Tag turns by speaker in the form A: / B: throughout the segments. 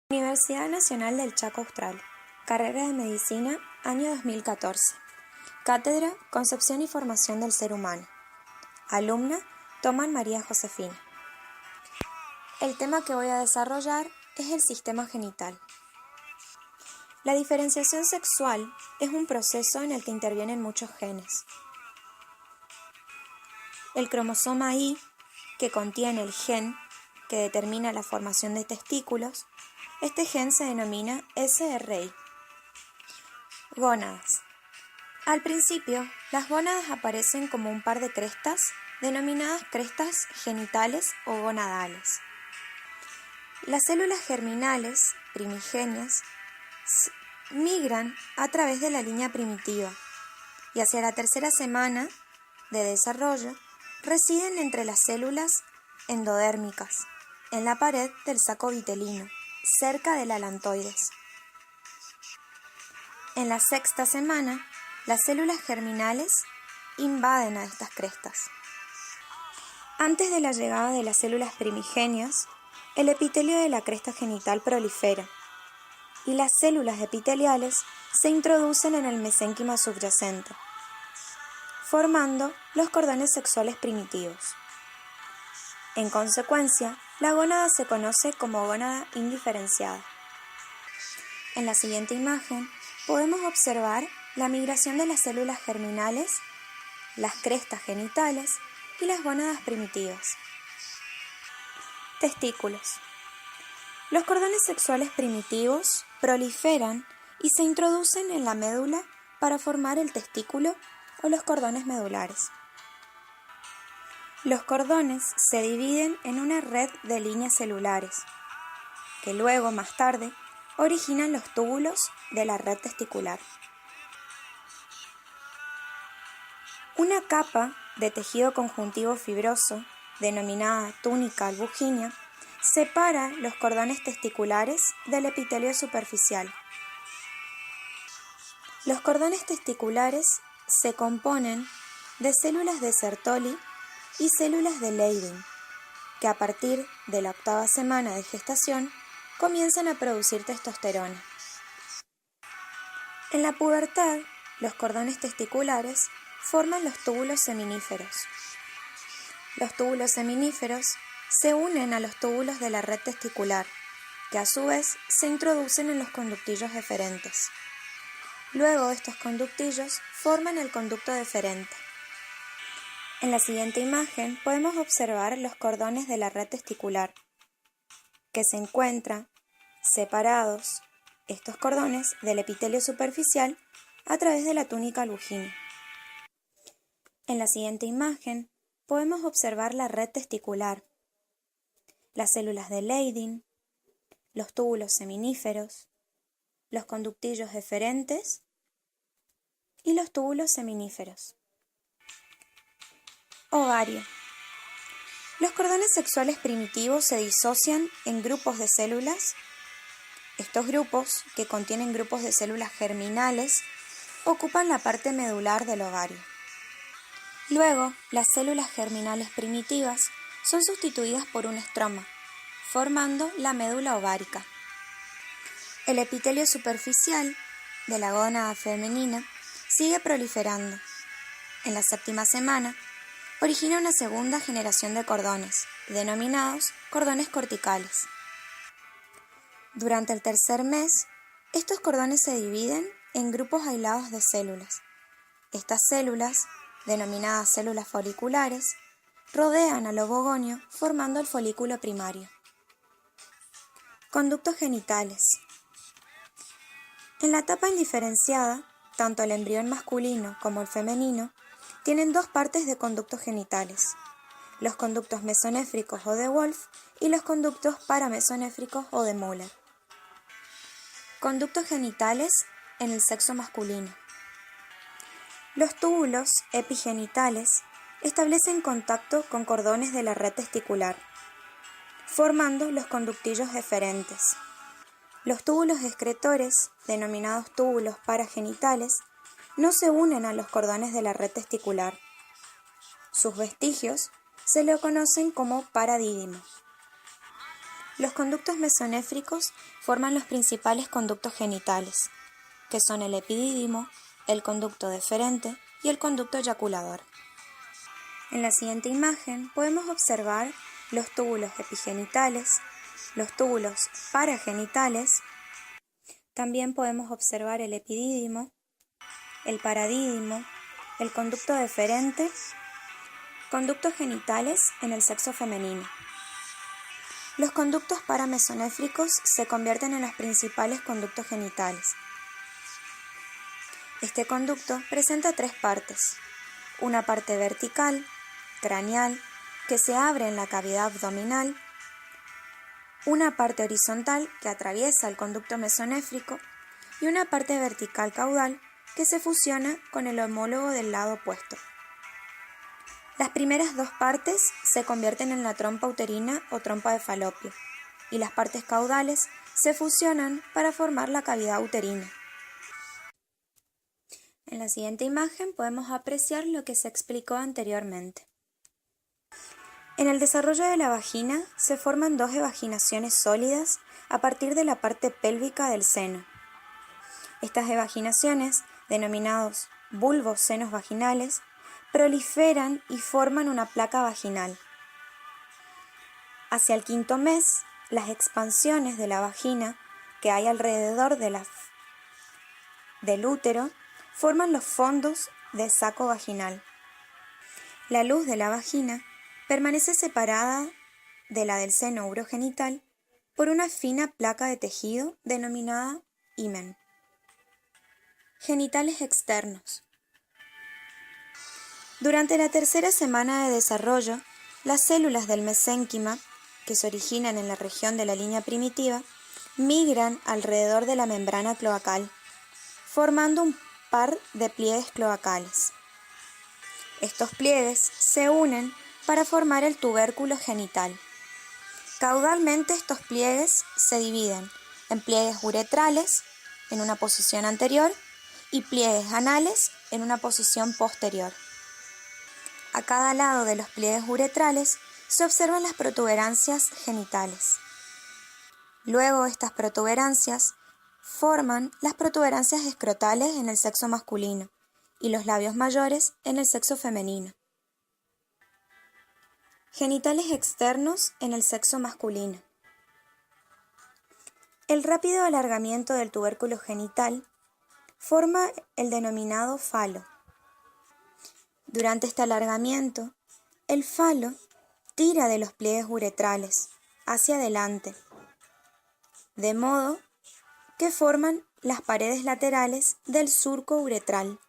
A: Universidad Nacional del Chaco Austral, carrera de Medicina, año 2014. Cátedra Concepción y Formación del Ser Humano. Alumna Tomán María Josefina. El tema que voy a desarrollar es el sistema genital. La diferenciación sexual es un proceso en el que intervienen muchos genes. El cromosoma Y, que contiene el gen que determina la formación de testículos, este gen se denomina SRY. Gónadas. Al principio, las gónadas aparecen como un par de crestas, denominadas crestas genitales o gonadales. Las células germinales, primigenias, migran a través de la línea primitiva y hacia la tercera semana de desarrollo residen entre las células endodérmicas, en la pared del saco vitelino, cerca del alantoides. En la sexta semana, las células germinales invaden a estas crestas. Antes de la llegada de las células primigenias, el epitelio de la cresta genital prolifera y las células epiteliales se introducen en el mesénquima subyacente, formando los cordones sexuales primitivos. En consecuencia, la gónada se conoce como gónada indiferenciada. En la siguiente imagen podemos observar la migración de las células germinales, las crestas genitales y las gónadas primitivas. Testículos. Los cordones sexuales primitivos proliferan y se introducen en la médula para formar el testículo o los cordones medulares. Los cordones se dividen en una red de líneas celulares, que luego, más tarde, originan los túbulos de la red testicular. Una capa de tejido conjuntivo fibroso, denominada túnica albuginea, separa los cordones testiculares del epitelio superficial. Los cordones testiculares se componen de células de Sertoli y células de Leydig, que a partir de la 8ª semana de gestación comienzan a producir testosterona. En la pubertad, los cordones testiculares forman los túbulos seminíferos. Los túbulos seminíferos se unen a los túbulos de la red testicular, que a su vez se introducen en los conductillos deferentes. Luego estos conductillos forman el conducto deferente. En la siguiente imagen podemos observar los cordones de la red testicular, que se encuentran separados estos cordones del epitelio superficial a través de la túnica albuginea. En la siguiente imagen podemos observar la red testicular, las células de Leydig, los túbulos seminíferos, los conductillos deferentes y los túbulos seminíferos. Ovario. Los cordones sexuales primitivos se disocian en grupos de células. Estos grupos, que contienen grupos de células germinales, ocupan la parte medular del ovario. Luego, las células germinales primitivas son sustituidas por un estroma, formando la médula ovárica. El epitelio superficial de la gónada femenina sigue proliferando. En la 7ª semana, origina una segunda generación de cordones, denominados cordones corticales. Durante el 3er mes, estos cordones se dividen en grupos aislados de células. Estas células, denominadas células foliculares, rodean al ovogonio formando el folículo primario. Conductos genitales. En la etapa indiferenciada, tanto el embrión masculino como el femenino tienen dos partes de conductos genitales: los conductos mesonéfricos o de Wolff y los conductos paramesonéfricos o de Müller. Conductos genitales en el sexo masculino. Los túbulos epigenitales establecen contacto con cordones de la red testicular, formando los conductillos deferentes. Los túbulos excretores, denominados túbulos paragenitales, no se unen a los cordones de la red testicular. Sus vestigios se le conocen como paradídimo. Los conductos mesonéfricos forman los principales conductos genitales, que son el epidídimo, el conducto deferente y el conducto eyaculador. En la siguiente imagen podemos observar los túbulos epigenitales, los túbulos paragenitales. También podemos observar el epidídimo, el paradídimo, el conducto deferente, conductos genitales en el sexo femenino. Los conductos paramesonéfricos se convierten en los principales conductos genitales. Este conducto presenta tres partes: una parte vertical, craneal, que se abre en la cavidad abdominal, una parte horizontal que atraviesa el conducto mesonéfrico y una parte vertical caudal que se fusiona con el homólogo del lado opuesto. Las primeras dos partes se convierten en la trompa uterina o trompa de Falopio, y las partes caudales se fusionan para formar la cavidad uterina. En la siguiente imagen podemos apreciar lo que se explicó anteriormente. En el desarrollo de la vagina se forman dos evaginaciones sólidas a partir de la parte pélvica del seno. Estas evaginaciones, denominados bulbos senos vaginales, proliferan y forman una placa vaginal. Hacia el quinto mes, las expansiones de la vagina que hay alrededor del útero forman los fondos del saco vaginal. La luz de la vagina permanece separada de la del seno urogenital por una fina placa de tejido denominada himen. Genitales externos. Durante la tercera semana de desarrollo, las células del mesénquima, que se originan en la región de la línea primitiva, migran alrededor de la membrana cloacal, formando un par de pliegues cloacales. Estos pliegues se unen para formar el tubérculo genital. Caudalmente estos pliegues se dividen en pliegues uretrales en una posición anterior y pliegues anales en una posición posterior. A cada lado de los pliegues uretrales se observan las protuberancias genitales. Luego estas protuberancias forman las protuberancias escrotales en el sexo masculino y los labios mayores en el sexo femenino. Genitales externos en el sexo masculino. El rápido alargamiento del tubérculo genital forma el denominado falo. Durante este alargamiento, el falo tira de los pliegues uretrales hacia adelante, de modo que forman las paredes laterales del surco uretral.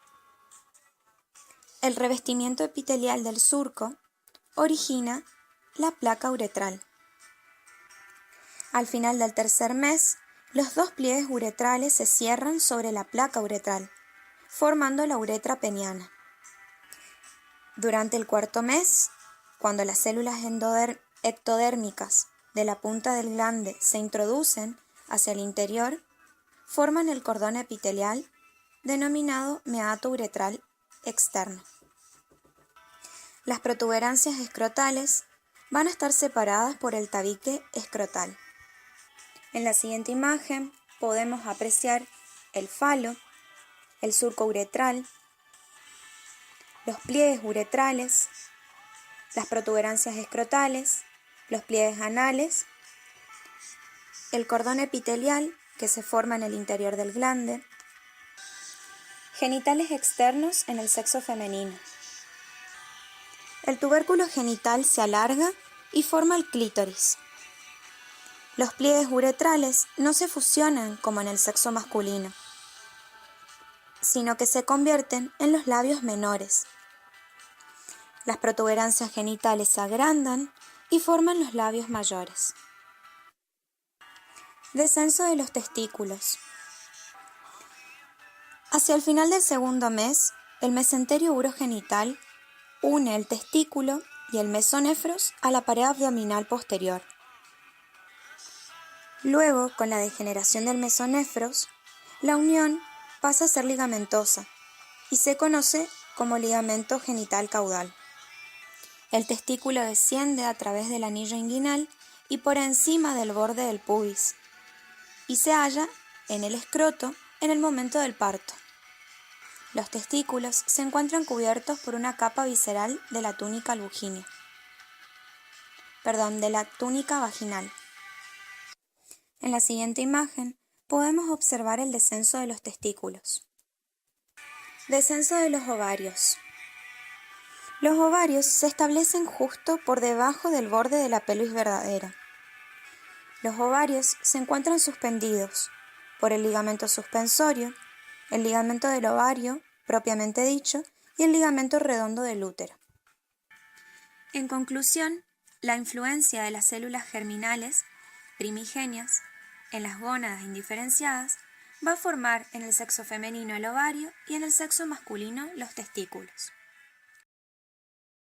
A: El revestimiento epitelial del surco origina la placa uretral. Al final del tercer mes, los dos pliegues uretrales se cierran sobre la placa uretral, formando la uretra peniana. Durante el cuarto mes, cuando las células ectodérmicas de la punta del glande se introducen hacia el interior, forman el cordón epitelial denominado meato uretral externo. Las protuberancias escrotales van a estar separadas por el tabique escrotal. En la siguiente imagen podemos apreciar el falo, el surco uretral, los pliegues uretrales, las protuberancias escrotales, los pliegues anales, el cordón epitelial que se forma en el interior del glande, genitales externos en el sexo femenino. El tubérculo genital se alarga y forma el clítoris. Los pliegues uretrales no se fusionan como en el sexo masculino, sino que se convierten en los labios menores. Las protuberancias genitales se agrandan y forman los labios mayores. Descenso de los testículos. Hacia el final del segundo mes, el mesenterio urogenital une el testículo y el mesónefros a la pared abdominal posterior. Luego, con la degeneración del mesónefros, la unión pasa a ser ligamentosa y se conoce como ligamento genital caudal. El testículo desciende a través del anillo inguinal y por encima del borde del pubis, y se halla en el escroto en el momento del parto. Los testículos se encuentran cubiertos por una capa visceral de la túnica de la túnica vaginal. En la siguiente imagen podemos observar el descenso de los testículos. Descenso de los ovarios. Los ovarios se establecen justo por debajo del borde de la pelvis verdadera. Los ovarios se encuentran suspendidos por el ligamento suspensorio, el ligamento del ovario, propiamente dicho, y el ligamento redondo del útero. En conclusión, la influencia de las células germinales primigenias en las gónadas indiferenciadas va a formar en el sexo femenino el ovario y en el sexo masculino los testículos.